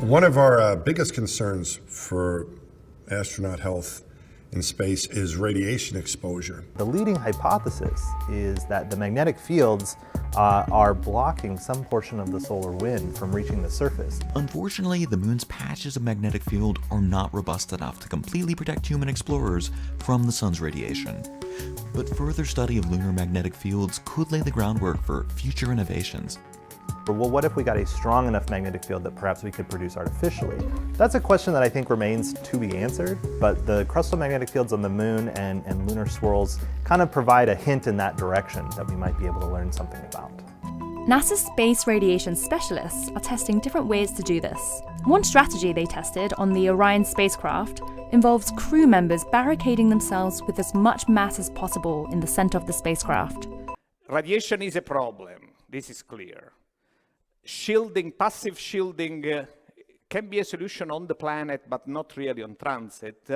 One of our biggest concerns for astronaut health in space is radiation exposure. The leading hypothesis is that the magnetic fields are blocking some portion of the solar wind from reaching the surface. Unfortunately, the moon's patches of magnetic field are not robust enough to completely protect human explorers from the sun's radiation. But further study of lunar magnetic fields could lay the groundwork for future innovations. Well, what if we got a strong enough magnetic field that perhaps we could produce artificially? That's a question that I think remains to be answered, but the crustal magnetic fields on the moon and lunar swirls kind of provide a hint in that direction that we might be able to learn something about. NASA's space radiation specialists are testing different ways to do this. One strategy they tested on the Orion spacecraft involves crew members barricading themselves with as much mass as possible in the center of the spacecraft. Radiation is a problem, this is clear. Shielding, passive shielding can be a solution on the planet, but not really on transit.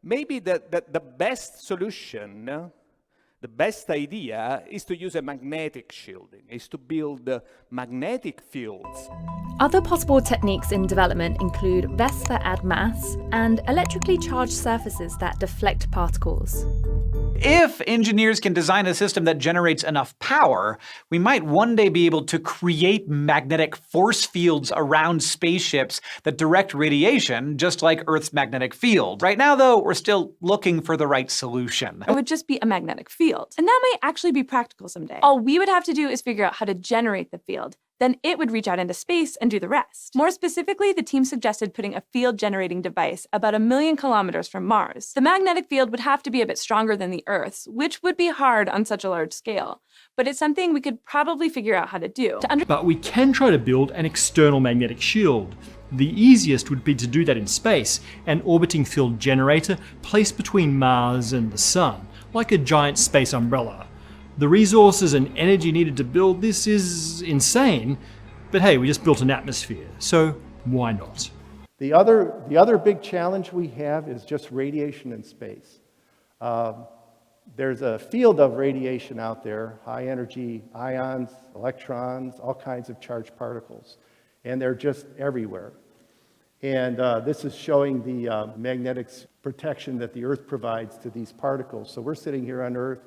Maybe the best solution, the best idea is to use a magnetic shielding, is to build magnetic fields. Other possible techniques in development include vests that add mass and electrically charged surfaces that deflect particles. If engineers can design a system that generates enough power, we might one day be able to create magnetic force fields around spaceships that direct radiation, just like Earth's magnetic field. Right now, though, we're still looking for the right solution. It would just be a magnetic field. And that might actually be practical someday. All we would have to do is figure out how to generate the field. Then it would reach out into space and do the rest. More specifically, the team suggested putting a field-generating device about 1 million kilometers from Mars. The magnetic field would have to be a bit stronger than the Earth's, which would be hard on such a large scale. But it's something we could probably figure out how to do. But we can try to build an external magnetic shield. The easiest would be to do that in space, an orbiting field generator placed between Mars and the Sun, like a giant space umbrella. The resources and energy needed to build this is insane, but hey, we just built an atmosphere, so why not? The other big challenge we have is just radiation in space. There's a field of radiation out there, high energy ions, electrons, all kinds of charged particles, and they're just everywhere. And this is showing the magnetic protection that the Earth provides to these particles. So we're sitting here on Earth,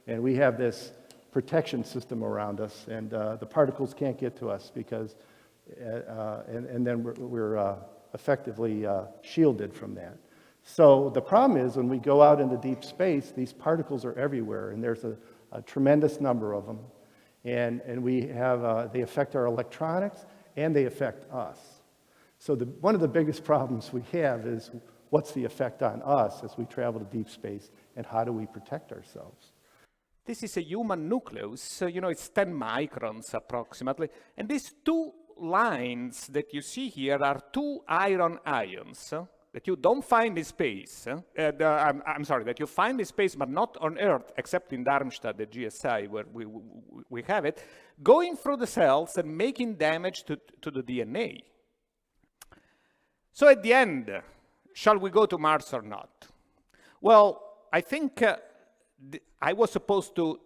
and we have this protection system around us, and the particles can't get to us because, and then we're effectively shielded from that. So the problem is when we go out into deep space, these particles are everywhere, and there's a tremendous number of them. And we have, they affect our electronics, and they affect us. So one of the biggest problems we have is what's the effect on us as we travel to deep space, and how do we protect ourselves? This is a human nucleus, so it's 10 microns approximately. And these two lines that you see here are two iron ions that you don't find in space. I'm sorry, that you find in space, but not on Earth, except in Darmstadt at GSI, where we have it, going through the cells and making damage to the DNA. So at the end, shall we go to Mars or not? Well, I think I was supposed to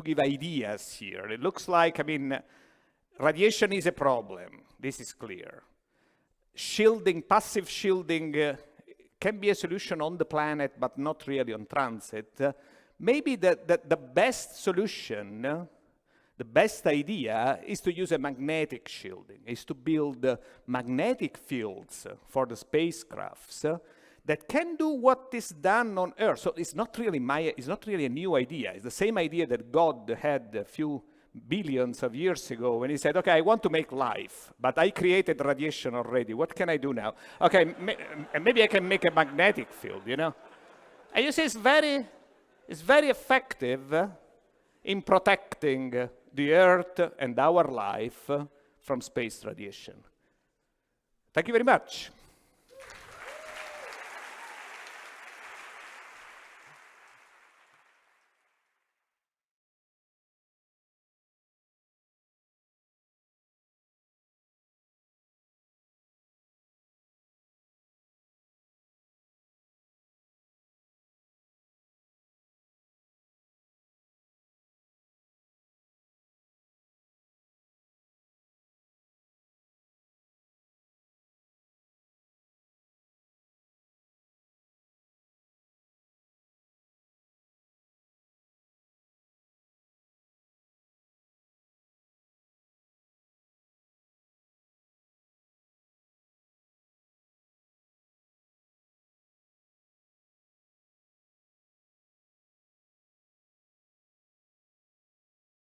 give ideas here. It looks like, radiation is a problem. This is clear. Shielding, passive shielding can be a solution on the planet, but not really on transit. Maybe the best solution, the best idea is to use a magnetic shielding, is to build magnetic fields for the spacecrafts that can do what is done on Earth. So it's not really a new idea. It's the same idea that God had a few billions of years ago when he said, okay, I want to make life, but I created radiation already. What can I do now? Okay, maybe I can make a magnetic field, And you see, it's very effective in protecting the Earth and our life from space radiation. Thank you very much.